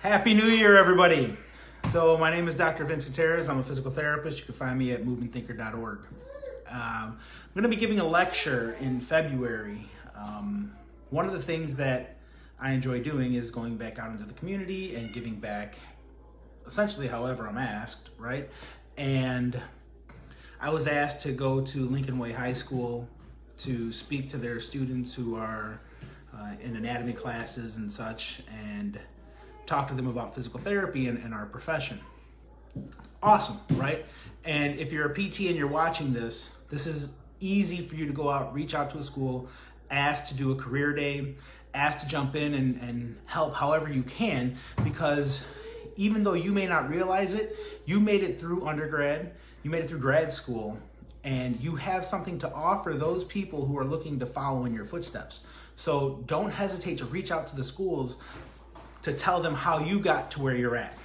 Happy New Year, everybody. So my name is Dr. Vince Gutierrez. I'm a physical therapist. You can find me at movementthinker.org. I'm going to be giving a lecture in February. One of the things that I enjoy doing is going back out into the community and giving back essentially however I'm asked, right? And I was asked to go to Lincoln Way High School to speak to their students who are in anatomy classes and such, and talk to them about physical therapy and our profession. Awesome, right? And if you're a PT and you're watching this, this is easy for you to go out, reach out to a school, ask to do a career day, ask to jump in and help however you can, because even though you may not realize it, you made it through undergrad, you made it through grad school, and you have something to offer those people who are looking to follow in your footsteps. So don't hesitate to reach out to the schools to tell them how you got to where you're at.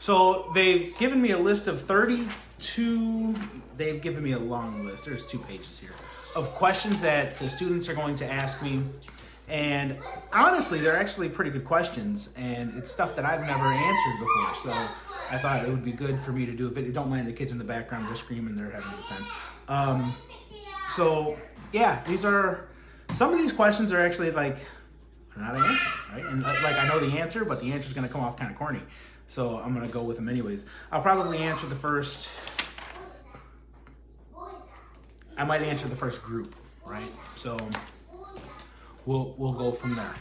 So they've given me a list of 32, they've given me a long list, there's 2 pages here, of questions that the students are going to ask me. And honestly, they're actually pretty good questions, and it's stuff that I've never answered before. So I thought it would be good for me to do a video. Don't mind the kids in the background, they're screaming, they're having a good time. So yeah, some of these questions are actually like, not an answer, right? And like I know the answer, but the answer is going to come off kind of corny. So I'm going to go with them anyways. I'll probably answer the first, I might answer the first group, right? So we'll go from there.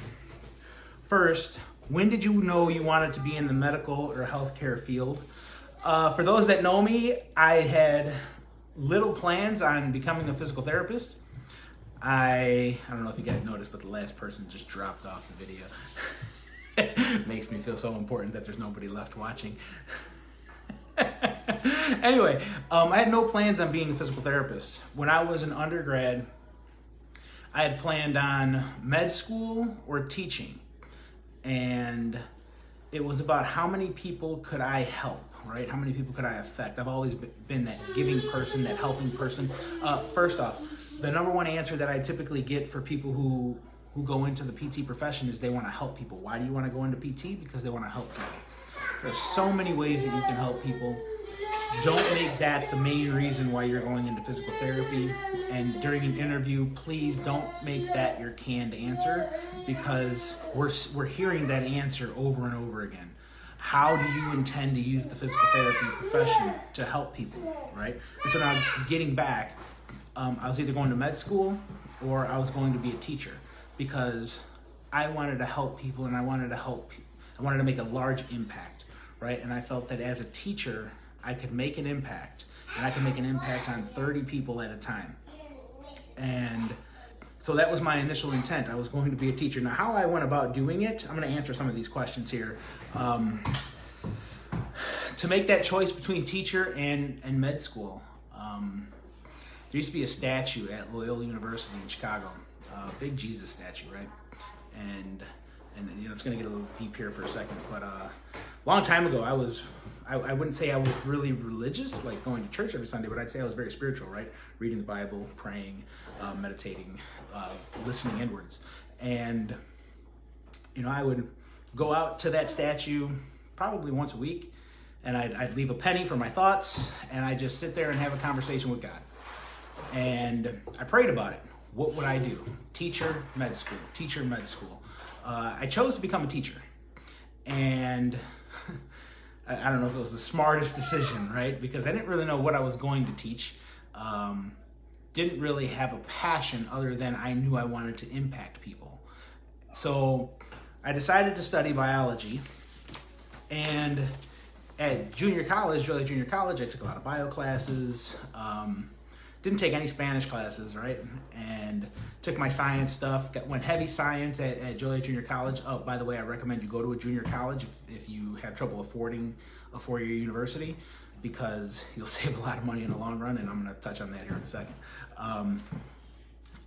First, when did you know you wanted to be in the medical or healthcare field? For those that know me, I had little plans on becoming a physical therapist. I don't know if you guys noticed, but the last person just dropped off the video. It makes me feel so important that there's nobody left watching. Anyway, I had no plans on being a physical therapist. When I was an undergrad, I had planned on med school or teaching. And it was about how many people could I help, right? How many people could I affect? I've always been that giving person, that helping person. First off, the number one answer that I typically get for people who go into the PT profession is they want to help people. Why do you want to go into PT? Because they want to help people. There's so many ways that you can help people. Don't make that the main reason why you're going into physical therapy. And during an interview, please don't make that your canned answer, because we're hearing that answer over and over again. How do you intend to use the physical therapy profession to help people, right? And so now getting back, I was either going to med school or I was going to be a teacher, because I wanted to help people and I wanted to make a large impact, right? And I felt that as a teacher, I could make an impact, and I could make an impact on 30 people at a time. And so that was my initial intent. I was going to be a teacher. Now, how I went about doing it, I'm going to answer some of these questions here. To make that choice between teacher and med school, there used to be a statue at Loyola University in Chicago, a big Jesus statue, right? And you know, it's going to get a little deep here for a second, but a long time ago, I wouldn't say I was really religious, like going to church every Sunday, but I'd say I was very spiritual, right? Reading the Bible, praying, meditating, listening inwards. And, you know, I would go out to that statue probably once a week, and I'd leave a penny for my thoughts, and I'd just sit there and have a conversation with God. And I prayed about it. What would I do? Teacher, med school, teacher, med school. I chose to become a teacher. And I don't know if it was the smartest decision, right? Because I didn't really know what I was going to teach. Didn't really have a passion other than I knew I wanted to impact people. So I decided to study biology. And at junior college, Joliet Junior College, I took a lot of bio classes. Didn't take any Spanish classes, right? And took my science stuff, went heavy science at Joliet Junior College. Oh, by the way, I recommend you go to a junior college if you have trouble affording a 4-year university, because you'll save a lot of money in the long run, and I'm gonna touch on that here in a second.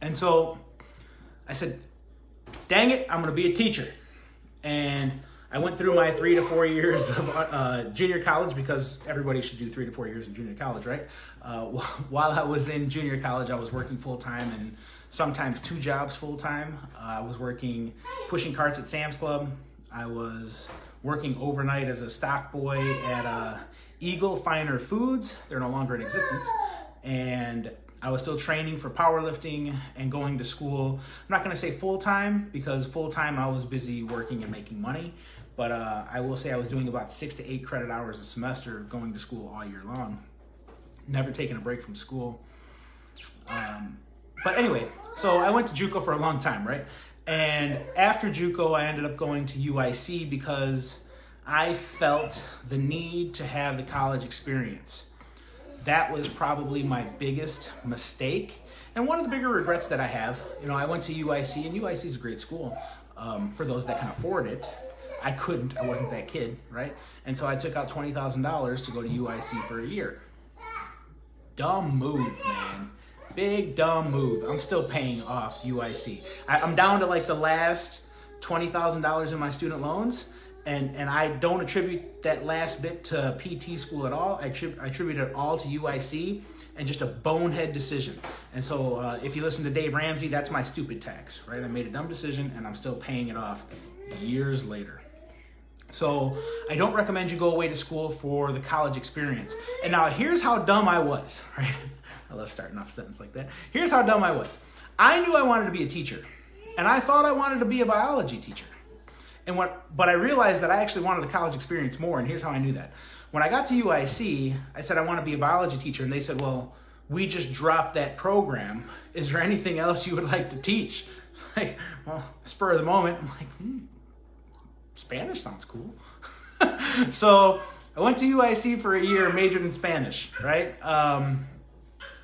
And so I said, dang it, I'm gonna be a teacher. And I went through my 3 to 4 years of junior college, because everybody should do 3 to 4 years in junior college, right? While I was in junior college, I was working full-time, and sometimes 2 jobs full-time. I was working, pushing carts at Sam's Club. I was working overnight as a stock boy at Eagle Finer Foods. They're no longer in existence. And I was still training for powerlifting and going to school. I'm not going to say full-time, because full-time I was busy working and making money. But I will say I was doing about 6 to 8 credit hours a semester, going to school all year long. Never taking a break from school. But anyway, so I went to JUCO for a long time, right? And after JUCO, I ended up going to UIC because I felt the need to have the college experience. That was probably my biggest mistake. And one of the bigger regrets that I have, I went to UIC, and UIC is a great school for those that can afford it. I couldn't, I wasn't that kid, right? And so I took out $20,000 to go to UIC for a year. Dumb move, man. Big dumb move. I'm still paying off UIC. I'm down to like the last $20,000 in my student loans, and I don't attribute that last bit to PT school at all. I attribute it all to UIC and just a bonehead decision. And so if you listen to Dave Ramsey, that's my stupid tax, right? I made a dumb decision and I'm still paying it off years later. So I don't recommend you go away to school for the college experience. And now here's how dumb I was, right? I love starting off a sentence like that. Here's how dumb I was. I knew I wanted to be a teacher, and I thought I wanted to be a biology teacher. But I realized that I actually wanted the college experience more, and here's how I knew that. When I got to UIC, I said I want to be a biology teacher, and they said, well, we just dropped that program. Is there anything else you would like to teach? Like, well, spur of the moment, I'm like, Spanish sounds cool. So I went to UIC for a year, majored in Spanish, right?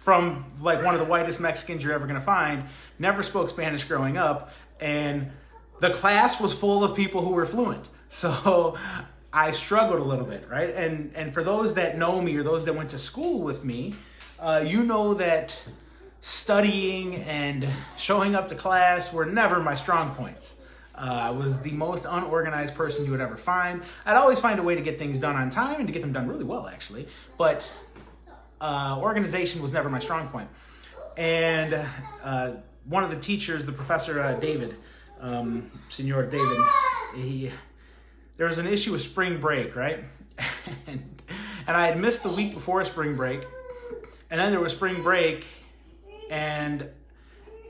From like one of the whitest Mexicans you're ever gonna find, never spoke Spanish growing up, and the class was full of people who were fluent. So I struggled a little bit, right? And for those that know me or those that went to school with me, you know that studying and showing up to class were never my strong points. I was the most unorganized person you would ever find. I'd always find a way to get things done on time and to get them done really well, actually. But organization was never my strong point. And one of the teachers, the professor David, Senor David, there was an issue with spring break, right? and I had missed the week before spring break. And then there was spring break, and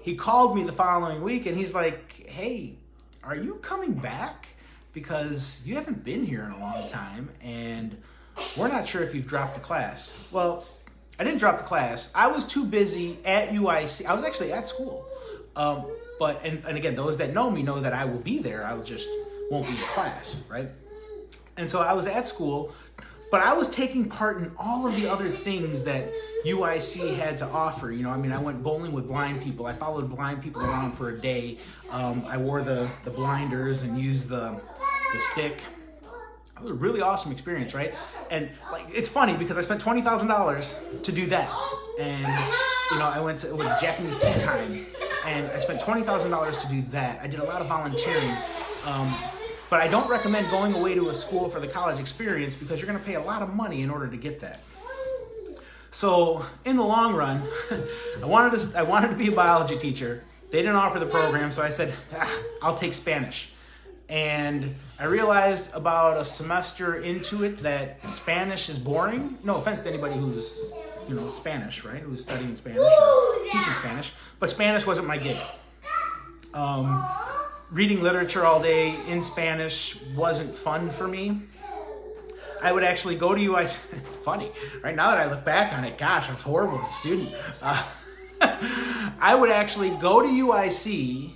he called me the following week, and he's like, hey, are you coming back? Because you haven't been here in a long time, and we're not sure if you've dropped the class. Well, I didn't drop the class. I was too busy at UIC. I was actually at school. But again, those that know me know that I will be there. I just won't be in class, right? And so I was at school, but I was taking part in all of the other things that UIC had to offer. I went bowling with blind people. I followed blind people around for a day. I wore the blinders and used the stick. It was a really awesome experience, right? And it's funny because I spent $20,000 to do that. And I went to Japanese tea time, and I spent $20,000 to do that. I did a lot of volunteering. But I don't recommend going away to a school for the college experience because you're going to pay a lot of money in order to get that. So in the long run, I wanted to be a biology teacher. They didn't offer the program, so I said, I'll take Spanish. And I realized about a semester into it that Spanish is boring. No offense to anybody who's Spanish, right? Who's studying Spanish or teaching Spanish. But Spanish wasn't my gig. Reading literature all day in Spanish wasn't fun for me. I would actually go to UIC. It's funny, right? Now that I look back on it, gosh, I was horrible as a student. I would actually go to UIC,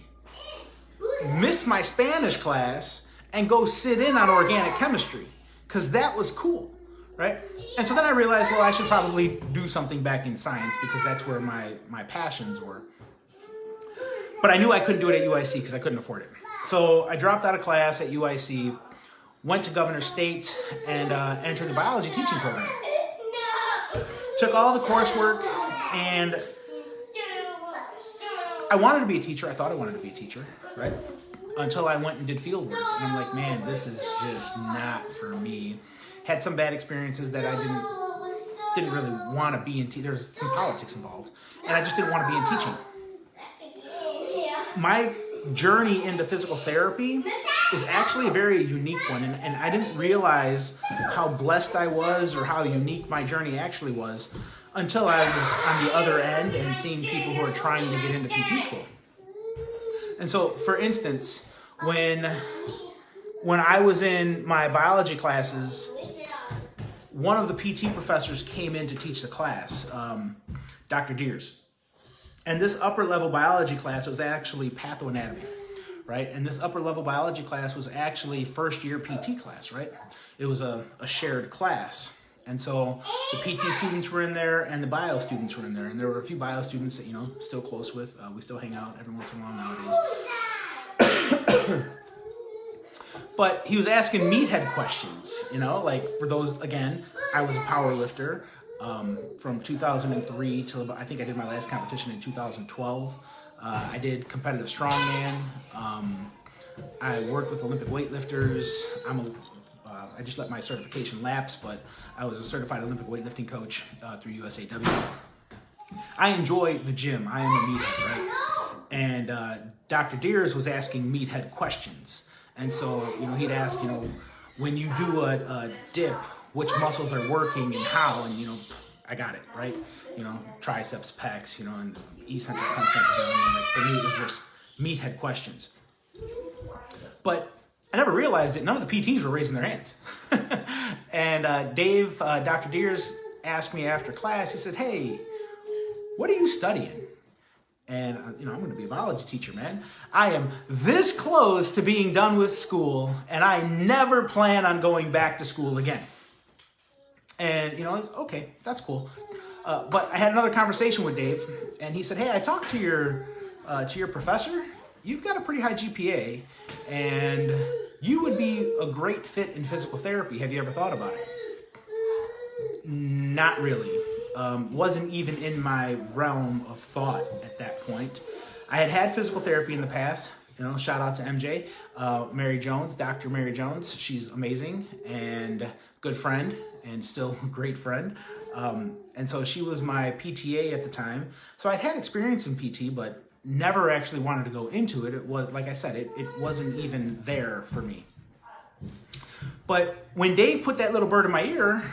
miss my Spanish class, and go sit in on organic chemistry because that was cool, right? And so then I realized, well, I should probably do something back in science because that's where my passions were. But I knew I couldn't do it at UIC because I couldn't afford it. So I dropped out of class at UIC, went to Governor State, and entered the biology teaching program. Took all the coursework, and I wanted to be a teacher. I thought I wanted to be a teacher, right? Until I went and did field work. And I'm like, man, this is just not for me. Had some bad experiences that I didn't really want to be in. There's some politics involved. And I just didn't want to be in teaching. My journey into physical therapy is actually a very unique one. And I didn't realize how blessed I was or how unique my journey actually was until I was on the other end and seeing people who are trying to get into PT school. And so, for instance, when I was in my biology classes, one of the PT professors came in to teach the class, Dr. Deers. And this upper level biology class was actually pathoanatomy, right? And this upper level biology class was actually first year PT class, right? It was a shared class. And so the PT students were in there and the bio students were in there. And there were a few bio students that, still close with. We still hang out every once in a while nowadays. But he was asking meathead questions, like for those, again, I was a power lifter from 2003 till I think I did my last competition in 2012. I did competitive strongman. I worked with Olympic weightlifters. I just let my certification lapse, but I was a certified Olympic weightlifting coach through USAW. I enjoy the gym. I am a meathead, right? And Dr. Deers was asking meathead questions. And so, he'd ask, when you do a dip, which muscles are working and how, and, I got it, right? Triceps, pecs, and eccentric, concentric. Like for me, it was just meathead questions. But I never realized that none of the PTs were raising their hands. And Dr. Deers asked me after class, he said, "Hey, what are you studying?" And, I'm going to be a biology teacher, man. I am this close to being done with school, and I never plan on going back to school again. And, it's okay, that's cool. But I had another conversation with Dave, and he said, "Hey, I talked to your professor. You've got a pretty high GPA, and you would be a great fit in physical therapy. Have you ever thought about it?" Not really. Wasn't even in my realm of thought at that point. I had physical therapy in the past. Shout out to MJ, Mary Jones, Dr. Mary Jones. She's amazing and good friend and still a great friend. And so she was my PTA at the time. So I'd had experience in PT, but never actually wanted to go into it. It was, like I said, it wasn't even there for me. But when Dave put that little bird in my ear,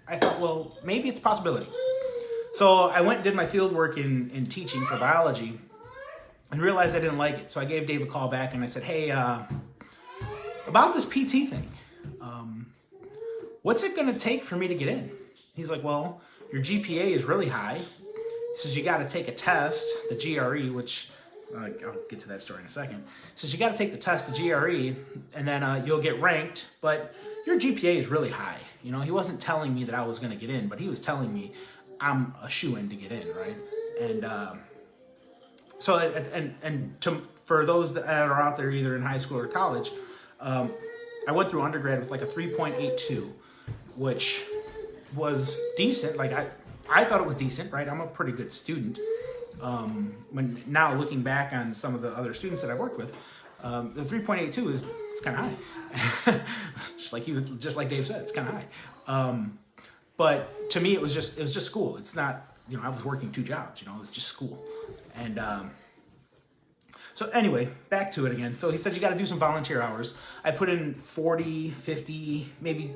I thought, well, maybe it's a possibility. So I went and did my field work in teaching for biology and realized I didn't like it. So I gave Dave a call back and I said, "Hey, about this PT thing, what's it going to take for me to get in?" He's like, "Well, your GPA is really high." He says, "You got to take a test, the GRE," which I'll get to that story in a second. He says, "You got to take the test, the GRE, and then you'll get ranked, but your GPA is really high." He wasn't telling me that I was going to get in, but he was telling me I'm a shoo-in to get in, right? And for those that are out there either in high school or college, I went through undergrad with like a 3.82, which was decent. Like I thought it was decent, right? I'm a pretty good student. When now looking back on some of the other students that I've worked with, the 3.82 it's kind of high. just like Dave said, it's kind of high. But to me, it was just school. It's not, I was working 2 jobs. It was just school. And so anyway, back to it again. So he said, "You got to do some volunteer hours." I put in 40, 50, maybe.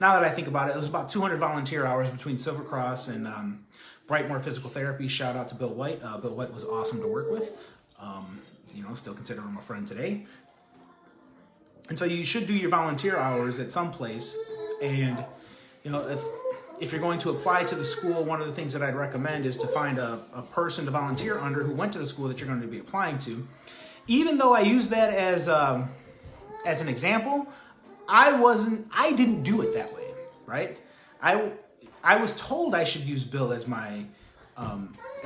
Now that I think about it, it was about 200 volunteer hours between Silver Cross and Brightmore Physical Therapy. Shout out to Bill White. Bill White was awesome to work with. Still consider him a friend today. And so you should do your volunteer hours at some place. And, if you're going to apply to the school, one of the things that I'd recommend is to find a person to volunteer under who went to the school that you're going to be applying to. Even though I use that as an example, I didn't do it that way, right? I was told I should use Bill as my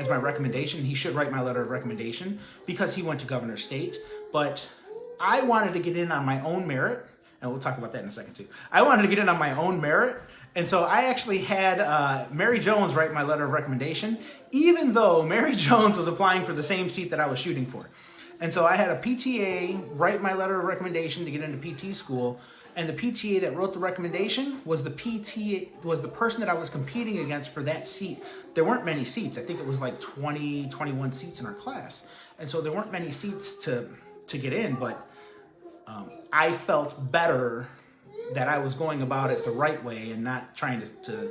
recommendation. He should write my letter of recommendation because he went to Governor State. But I wanted to get in on my own merit, and we'll talk about that in a second too. I wanted to get in on my own merit, and so I actually had Mary Jones write my letter of recommendation, even though Mary Jones was applying for the same seat that I was shooting for. And so I had a PTA write my letter of recommendation to get into PT school, and the PTA that wrote the recommendation was the person that I was competing against for that seat. There weren't many seats. I think it was like 20, 21 seats in our class. And so there weren't many seats to get in, but I felt better that I was going about it the right way and not trying to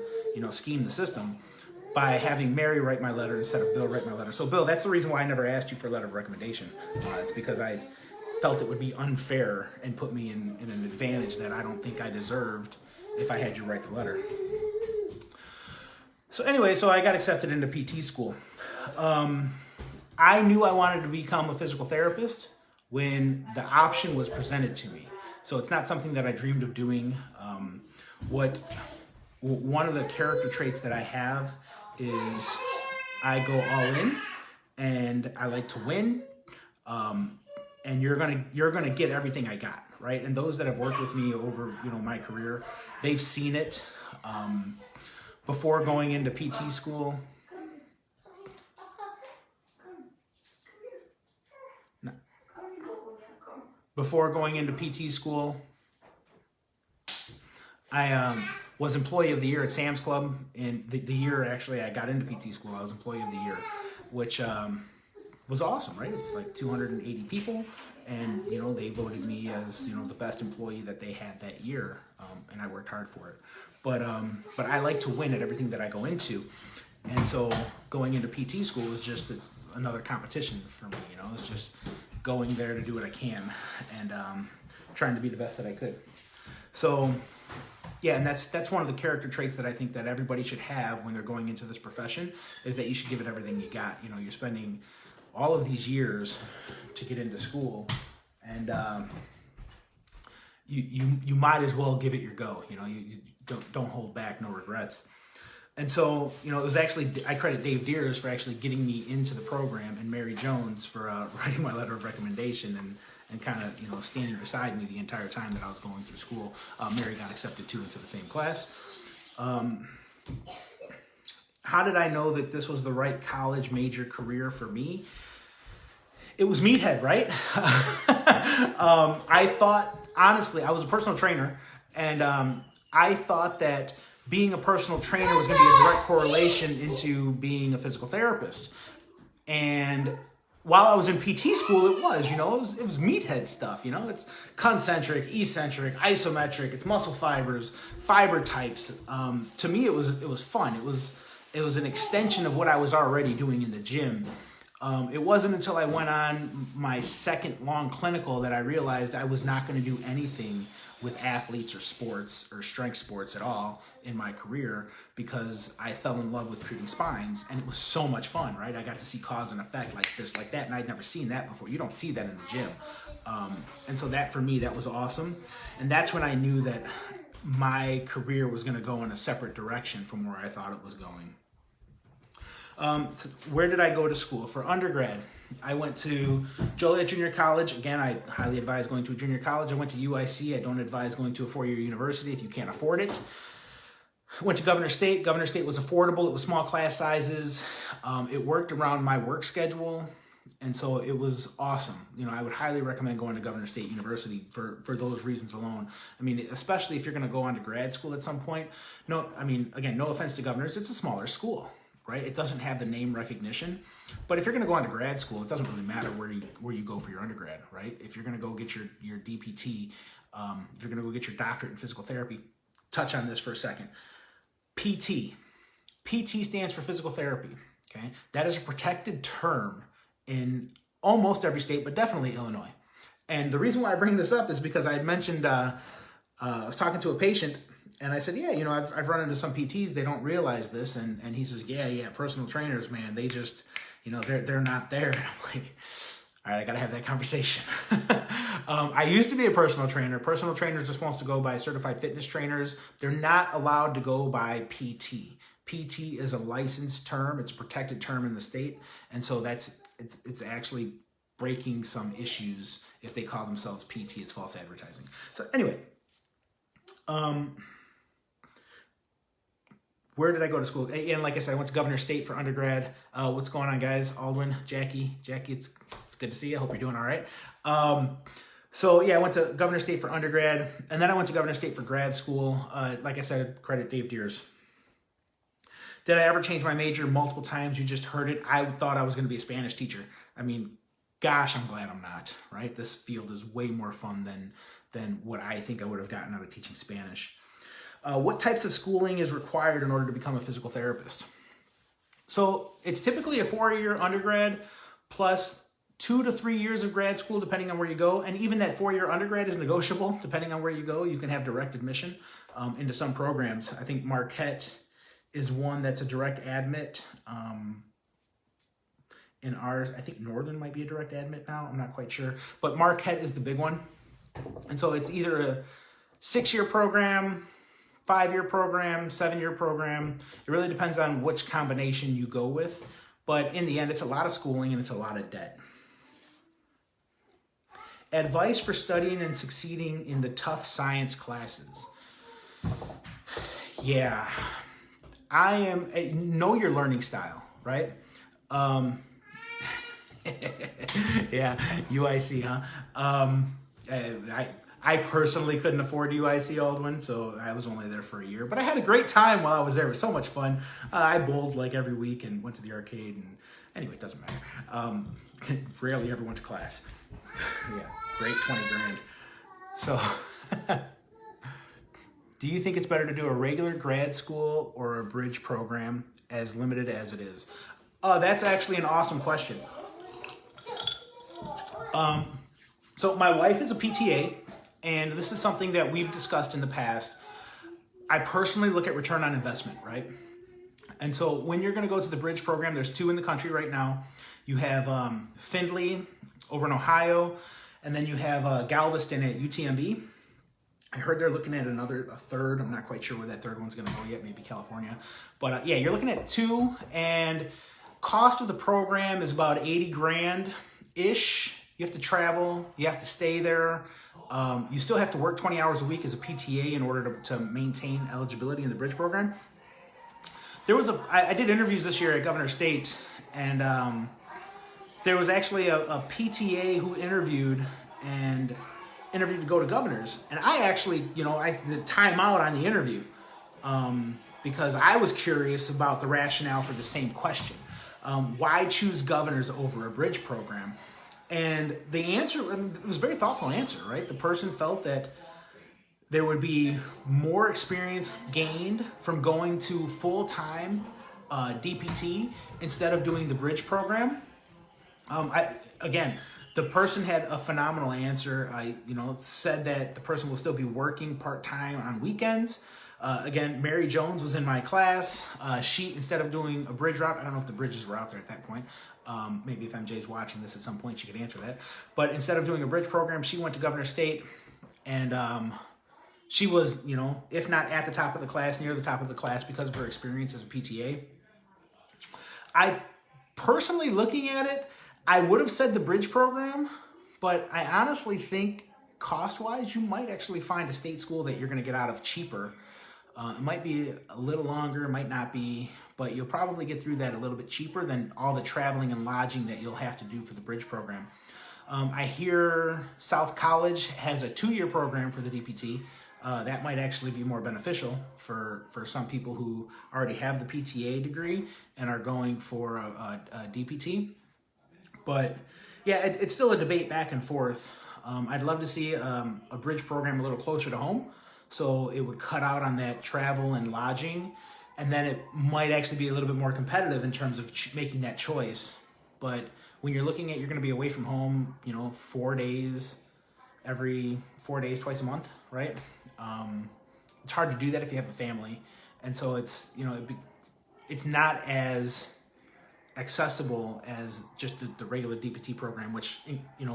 scheme the system by having Mary write my letter instead of Bill write my letter. So Bill, that's the reason why I never asked you for a letter of recommendation. It's because I felt it would be unfair and put me in an advantage that I don't think I deserved if I had you write the letter. So anyway, so I got accepted into PT school. I knew I wanted to become a physical therapist when the option was presented to me. So it's not something that I dreamed of doing. One of the character traits that I have is I go all in, and I like to win. And you're gonna get everything I got, right? And those that have worked with me over my career, they've seen it. Before going into PT school, I was Employee of the Year at Sam's Club. And the year actually I got into PT school, I was Employee of the Year, which was awesome, right? It's like 280 people, and they voted me as the best employee that they had that year, and I worked hard for it. But I like to win at everything that I go into, and so going into PT school was just another competition for me. It's just going there to do what I can and trying to be the best that I could. So yeah, and that's one of the character traits that I think that everybody should have when they're going into this profession, is that you should give it everything you got. You're spending all of these years to get into school, and you might as well give it your go. You don't hold back, no regrets. And so, it was actually, I credit Dave Deers for actually getting me into the program, and Mary Jones for writing my letter of recommendation and kind of, standing beside me the entire time that I was going through school. Mary got accepted too into the same class. How did I know that this was the right college major career for me? It was meathead, right? I thought, honestly, I was a personal trainer, and I thought that being a personal trainer was going to be a direct correlation into being a physical therapist. And while I was in PT school, it was meathead stuff. It's concentric, eccentric, isometric. It's muscle fibers, fiber types. To me, it was fun. It was an extension of what I was already doing in the gym. It wasn't until I went on my second long clinical that I realized I was not going to do anything with athletes or sports or strength sports at all in my career, because I fell in love with treating spines, and it was so much fun, right? I got to see cause and effect like this, like that, and I'd never seen that before. You don't see that in the gym. And so that, for me, that was awesome. And that's when I knew that my career was going to go in a separate direction from where I thought it was going. Where did I go to school? For undergrad, I went to Joliet Junior College. Again, I highly advise going to a junior college. I went to UIC. I don't advise going to a four-year university if you can't afford it. I went to Governor State. Governor State was affordable. It was small class sizes. It worked around my work schedule, and so it was awesome. I would highly recommend going to Governor State University for those reasons alone. I mean, especially if you're going to go on to grad school at some point. Again, no offense to governors, it's a smaller school, right? It doesn't have the name recognition. But if you're going to go on to grad school, it doesn't really matter where you go for your undergrad, right? If you're going to go get your DPT, if you're going to go get your doctorate in physical therapy, touch on this for a second. PT. PT stands for physical therapy, okay? That is a protected term in almost every state, but definitely Illinois. And the reason why I bring this up is because I had mentioned, I was talking to a patient, and I said, yeah, I've run into some PTs, they don't realize this. And he says, yeah, personal trainers, man, they just, they're not there. And I'm like, all right, I got to have that conversation. I used to be a personal trainer. Personal trainers are supposed to go by certified fitness trainers. They're not allowed to go by PT. PT is a licensed term. It's a protected term in the state. And so it's actually breaking some issues if they call themselves PT. It's false advertising. So anyway, where did I go to school? And like I said, I went to Governor State for undergrad. What's going on, guys? Aldwin, Jackie, it's good to see you. I hope you're doing all right. So yeah, I went to Governor State for undergrad, and then I went to Governor State for grad school. Like I said, credit Dave Deers. Did I ever change my major multiple times? You just heard it. I thought I was going to be a Spanish teacher. I mean, gosh, I'm glad I'm not, right? This field is way more fun than what I think I would have gotten out of teaching Spanish. What types of schooling is required in order to become a physical therapist? So it's typically a 4-year undergrad plus 2 to 3 years of grad school, depending on where you go. And even that 4-year undergrad is negotiable, depending on where you go. You can have direct admission into some programs. I think Marquette is one that's a direct admit. In ours, I think Northern might be a direct admit now. I'm not quite sure. But Marquette is the big one. And so it's either a 6-year program, 5-year program, 7-year program. It really depends on which combination you go with. But in the end, it's a lot of schooling and it's a lot of debt. Advice for studying and succeeding in the tough science classes. Yeah, know your learning style, right? Yeah, UIC, huh? I personally couldn't afford UIC Aldwin, so I was only there for a year. But I had a great time while I was there. It was so much fun. I bowled like every week and went to the arcade. And anyway, it doesn't matter. Rarely ever went to class. Yeah, great 20 grand. So, do you think it's better to do a regular grad school or a bridge program, as limited as it is? That's actually an awesome question. So my wife is a PTA, and this is something that we've discussed in the past. I personally look at return on investment, right? And so when you're going to go to the bridge program, there's 2 in the country right now. You have Findlay over in Ohio, and then you have Galveston at UTMB. I heard they're looking at a third. I'm not quite sure where that third one's going to go yet, maybe California. But yeah, you're looking at 2, and cost of the program is about 80 grand-ish. You have to travel, you have to stay there. You still have to work 20 hours a week as a PTA in order to maintain eligibility in the bridge program. I did interviews this year at Governor State, and there was actually a PTA who interviewed to go to governors. And I actually, I did time out on the interview because I was curious about the rationale for the same question. Why choose governors over a bridge program? And the answer, it was a very thoughtful answer, right? The person felt that there would be more experience gained from going to full-time DPT instead of doing the bridge program. Again, the person had a phenomenal answer. Said that the person will still be working part-time on weekends. Again, Mary Jones was in my class. She, instead of doing a bridge route, I don't know if the bridges were out there at that point. Maybe if MJ's watching this at some point, she could answer that. But instead of doing a bridge program, she went to Governor State, and she was, if not at the top of the class, near the top of the class because of her experience as a PTA. I personally, looking at it, I would have said the bridge program, but I honestly think cost-wise, you might actually find a state school that you're going to get out of cheaper. It might be a little longer, might not be, but you'll probably get through that a little bit cheaper than all the traveling and lodging that you'll have to do for the bridge program. I hear South College has a 2-year program for the DPT. That might actually be more beneficial for some people who already have the PTA degree and are going for a DPT. But yeah, it's still a debate back and forth. I'd love to see a bridge program a little closer to home, so it would cut out on that travel and lodging, and then it might actually be a little bit more competitive in terms of making that choice. But when you're looking at, you're going to be away from home, 4 days, every 4 days, twice a month, right? It's hard to do that if you have a family, and so it's it's not as accessible as just the regular DPT program, which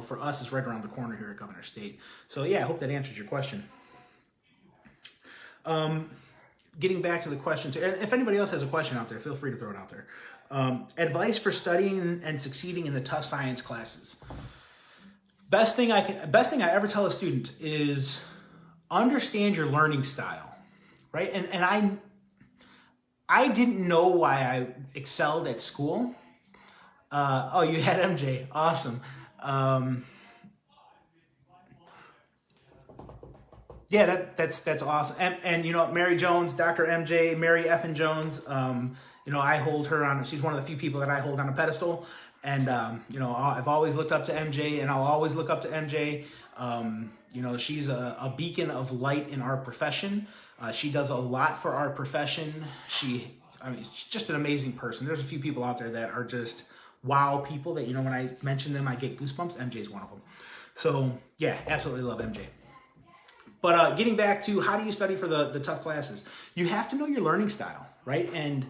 for us is right around the corner here at Governor State. So yeah, I hope that answers your question. Getting back to the questions, if anybody else has a question out there, feel free to throw it out there. Advice for studying and succeeding in the tough science classes. Best thing I ever tell a student is understand your learning style, right? And I didn't know why I excelled at school. Oh, you had MJ, awesome. Yeah, that's awesome. And Mary Jones, Dr. MJ, Mary Effin Jones, I hold her on, she's one of the few people that I hold on a pedestal. And, you know, I've always looked up to MJ, and I'll always look up to MJ. You know, she's a beacon of light in our profession. She does a lot for our profession. She's just an amazing person. There's a few people out there that are just wow people that, you know, when I mention them, I get goosebumps. MJ's one of them. So, yeah, absolutely love MJ. But getting back to how do you study for the tough classes? You have to know your learning style, right? And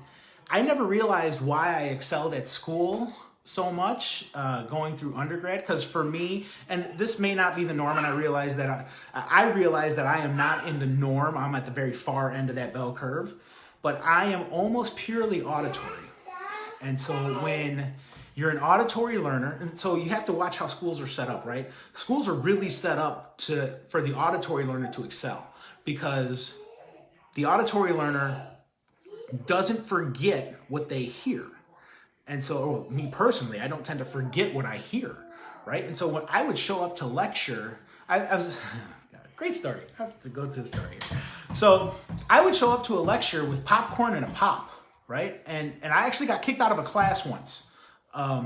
I never realized why I excelled at school so much going through undergrad, because for me, and this may not be the norm, and I realize that I am not in the norm. I'm at the very far end of that bell curve, but I am almost purely auditory. And so when you're an auditory learner, and so you have to watch how schools are set up, right? Schools are really set up for the auditory learner to excel, because the auditory learner doesn't forget what they hear. And so, me personally, I don't tend to forget what I hear, right? And so when I would show up to lecture, I was, great story. I have to go to the story here. So I would show up to a lecture with popcorn and a pop, right? And I actually got kicked out of a class once, out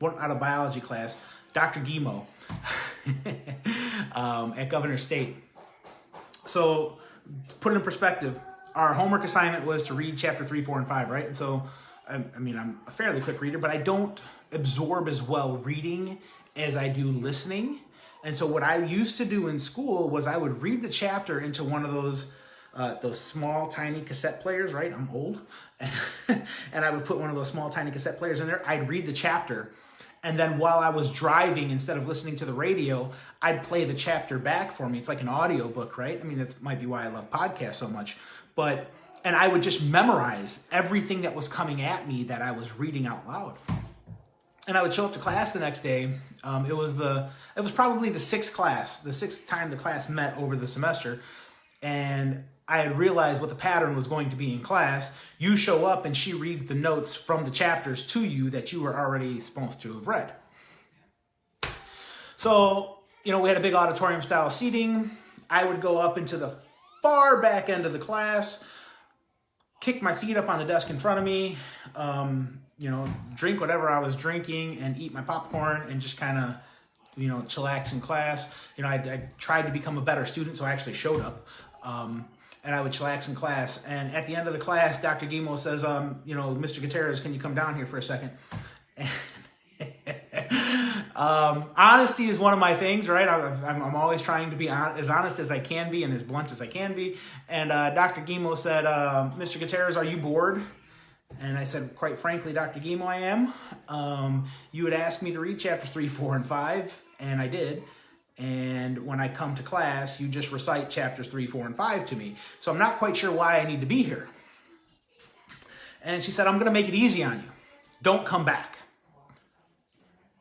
of biology class, Dr. Guimo at Governor State. So to put it in perspective, our homework assignment was to read chapter 3, 4, and 5, right? And so I mean, I'm a fairly quick reader, but I don't absorb as well reading as I do listening. And so what I used to do in school was I would read the chapter into one of those small, tiny cassette players, right? I'm old. And I would put one of those small, tiny cassette players in there. I'd read the chapter. And then while I was driving, instead of listening to the radio, I'd play the chapter back for me. It's like an audio book, right? I mean, that might be why I love podcasts so much. And I would just memorize everything that was coming at me that I was reading out loud. And I would show up to class the next day. It was probably the sixth time the class met over the semester. And I had realized what the pattern was going to be in class. You show up and she reads the notes from the chapters to you that you were already supposed to have read. So, you know, we had a big auditorium style seating. I would go up into the far back end of the class, kick my feet up on the desk in front of me, you know, drink whatever I was drinking and eat my popcorn and just kind of, you know, chillax in class. You know, I tried to become a better student, so I actually showed up. And I would chillax in class. And at the end of the class, Dr. Guimo says, you know, Mr. Gutierrez, can you come down here for a second? Honesty is one of my things, right? I'm always trying to be as honest as I can be and as blunt as I can be. And Dr. Guimo said, Mr. Gutierrez, are you bored? And I said, quite frankly, Dr. Guimo, I am. You had asked me to read chapters 3, 4, and 5, and I did. And when I come to class, you just recite chapters 3, 4, and 5 to me. So I'm not quite sure why I need to be here. And she said, I'm going to make it easy on you. Don't come back.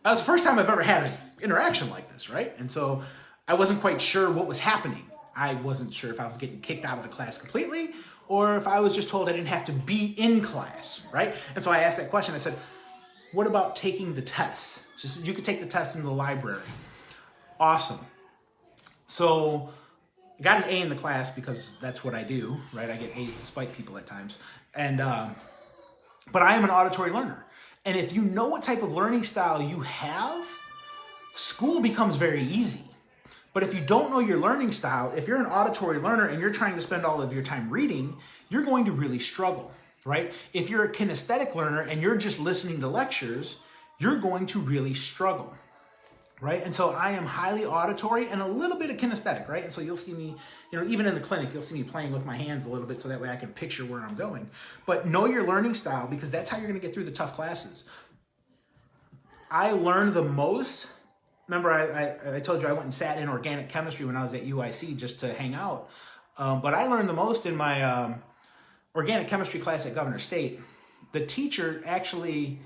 That was the first time I've ever had an interaction like this, right? And so I wasn't quite sure what was happening. I wasn't sure if I was getting kicked out of the class completely or if I was just told I didn't have to be in class, right? And so I asked that question. I said, what about taking the test? She said, you could take the test in the library. Awesome. So I got an A in the class because that's what I do, right? I get A's despite people at times. And but I am an auditory learner. And if you know what type of learning style you have, school becomes very easy. But if you don't know your learning style, if you're an auditory learner and you're trying to spend all of your time reading, you're going to really struggle, right? If you're a kinesthetic learner and you're just listening to lectures, you're going to really struggle. Right? And so I am highly auditory and a little bit of kinesthetic, right? And so you'll see me, you know, even in the clinic, you'll see me playing with my hands a little bit so that way I can picture where I'm going. But know your learning style because that's how you're going to get through the tough classes. I learned the most. Remember, I told you I went and sat in organic chemistry when I was at UIC just to hang out. But I learned the most in my organic chemistry class at Governor State. The teacher actually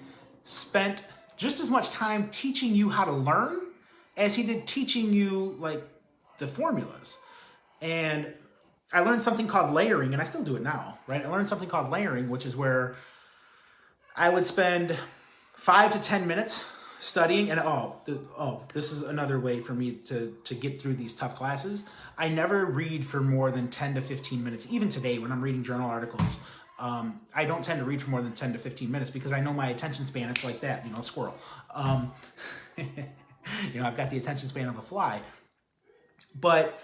spent just as much time teaching you how to learn as he did teaching you like the formulas. And I learned something called layering, and I still do it now, right? I learned something called layering, which is where I would spend 5 to 10 minutes studying, and this is another way for me to get through these tough classes. I never read for more than 10 to 15 minutes, even today when I'm reading journal articles. I don't tend to read for more than 10 to 15 minutes because I know my attention span, it's like that, squirrel. I've got the attention span of a fly. But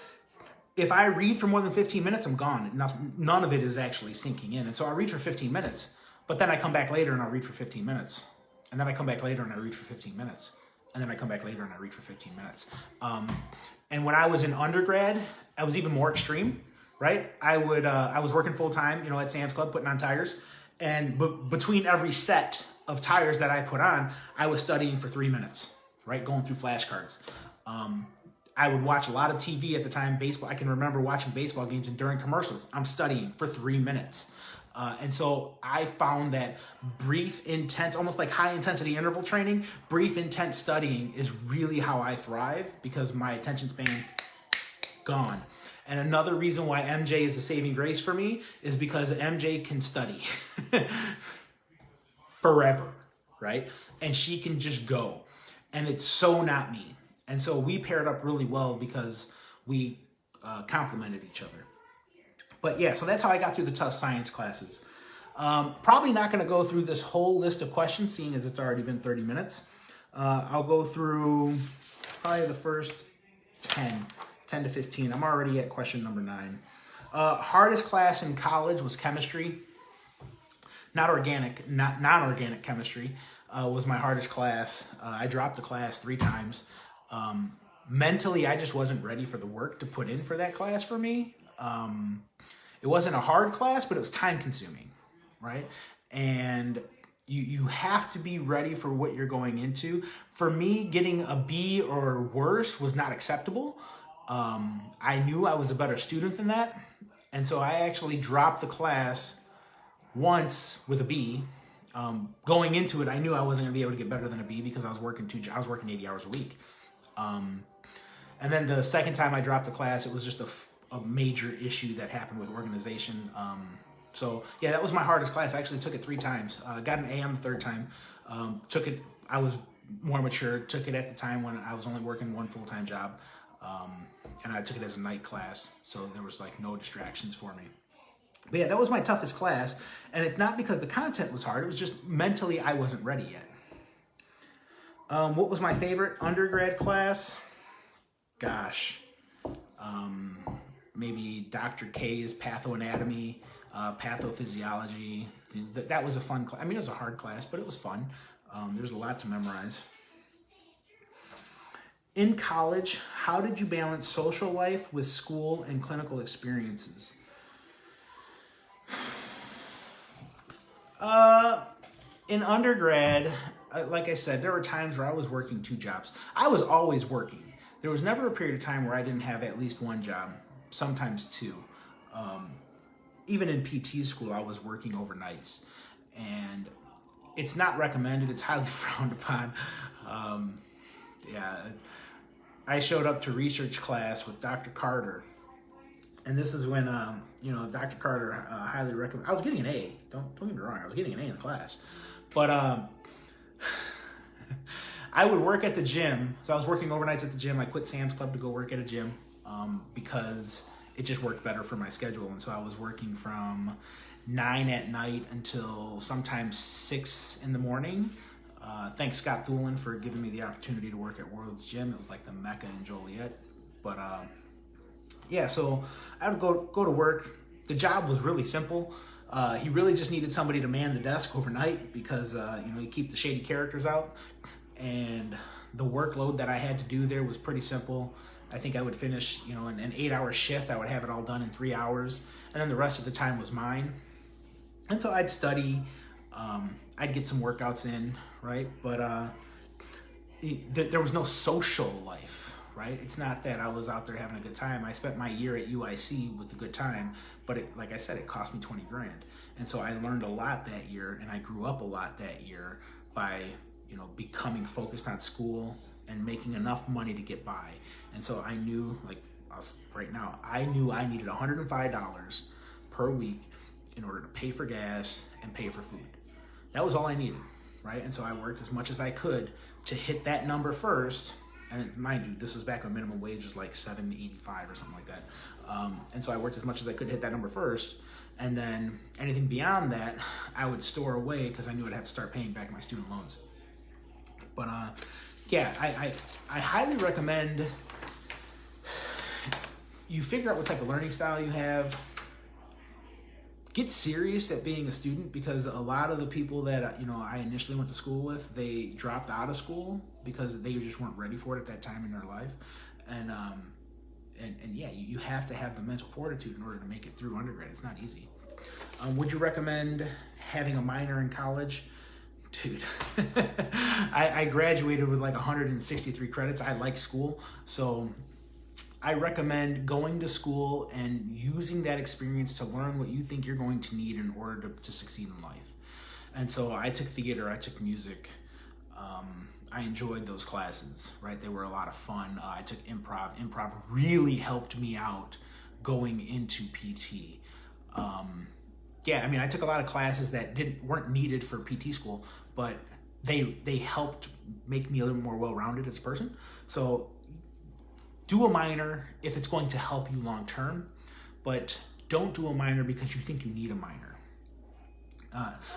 if I read for more than 15 minutes, I'm gone. None of it is actually sinking in. And so I read for 15 minutes, but then I come back later and I'll read for 15 minutes. And then I come back later and I read for 15 minutes. And then I come back later and I read for 15 minutes. And when I was in undergrad, I was even more extreme, right? I was working full time, at Sam's Club, putting on tires. And between every set of tires that I put on, I was studying for 3 minutes, right? Going through flashcards. I would watch a lot of TV at the time, baseball. I can remember watching baseball games, and during commercials, I'm studying for 3 minutes. And so I found that brief, intense, almost like high intensity interval training, brief, intense studying is really how I thrive because my attention span gone. And another reason why MJ is a saving grace for me is because MJ can study forever, right? And she can just go. And it's so not me. And so we paired up really well because we complemented each other. But yeah, so that's how I got through the tough science classes. Probably not going to go through this whole list of questions, seeing as it's already been 30 minutes. I'll go through probably the first 10 to 15. I'm already at question number 9. Hardest class in college was chemistry. Non-organic chemistry was my hardest class. I dropped the class 3 times. Mentally, I just wasn't ready for the work to put in for that class for me. It wasn't a hard class, but it was time consuming, right? And you have to be ready for what you're going into. For me, getting a B or worse was not acceptable. I knew I was a better student than that. And so I actually dropped the class once with a B. Going into it, I knew I wasn't going to be able to get better than a B because I was working 80 hours a week. And then the second time I dropped the class, it was just a major issue that happened with organization. So yeah, that was my hardest class. I actually took it 3 times. Got an A on the 3rd time. Took it, I was more mature, took it at the time when I was only working 1 full-time job. And I took it as a night class. So there was like no distractions for me. But yeah, that was my toughest class. And it's not because the content was hard. It was just mentally I wasn't ready yet. What was my favorite undergrad class? Gosh, maybe Dr. K's pathoanatomy, pathophysiology. That was a fun class. I mean, it was a hard class, but it was fun. There's a lot to memorize. In college, how did you balance social life with school and clinical experiences? In undergrad, like I said, there were times where I was working 2 jobs. I was always working. There was never a period of time where I didn't have at least 1 job, sometimes 2. Even in PT school, I was working overnights. And it's not recommended. It's highly frowned upon. Yeah, I showed up to research class with Dr. Carter. And this is when, Dr. Carter highly recommended. I was getting an A. Don't get me wrong. I was getting an A in the class. But I would work at the gym. So I was working overnights at the gym. I quit Sam's Club to go work at a gym because it just worked better for my schedule. And so I was working from 9 at night until sometimes 6 in the morning. Thanks Scott Thulin for giving me the opportunity to work at World's Gym. It was like the Mecca in Joliet. But yeah, so I would go to work. The job was really simple. He really just needed somebody to man the desk overnight because, you keep the shady characters out. And the workload that I had to do there was pretty simple. I think I would finish, an 8-hour shift. I would have it all done in 3 hours. And then the rest of the time was mine. And so I'd study. I'd get some workouts in, right? But there was no social life, right? It's not that I was out there having a good time. I spent my year at UIC with a good time, but like I said, it cost me 20 grand. And so I learned a lot that year, and I grew up a lot that year by, becoming focused on school and making enough money to get by. And so I knew, I knew I needed $105 per week in order to pay for gas and pay for food. That was all I needed, right? And so I worked as much as I could to hit that number first, And mind you, this was back when minimum wage was like $7.85 or something like that. And so I worked as much as I could to hit that number first. And then anything beyond that, I would store away because I knew I'd have to start paying back my student loans. But yeah, I highly recommend you figure out what type of learning style you have. Get serious at being a student, because a lot of the people that I initially went to school with, they dropped out of school because they just weren't ready for it at that time in their life. And yeah, you have to have the mental fortitude in order to make it through undergrad. It's not easy. Would you recommend having a minor in college? Dude, I graduated with like 163 credits. I like school, so I recommend going to school and using that experience to learn what you think you're going to need in order to succeed in life. And so I took theater, I took music. I enjoyed those classes, right? They were a lot of fun. I took improv. Improv really helped me out going into PT. Yeah, I mean, I took a lot of classes that weren't needed for PT school, but they helped make me a little more well-rounded as a person. So do a minor if it's going to help you long term, but don't do a minor because you think you need a minor.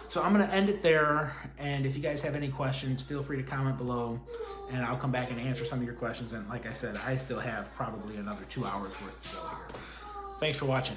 So I'm going to end it there, and if you guys have any questions, feel free to comment below, and I'll come back and answer some of your questions. And like I said, I still have probably another 2 hours worth to go here. Thanks for watching.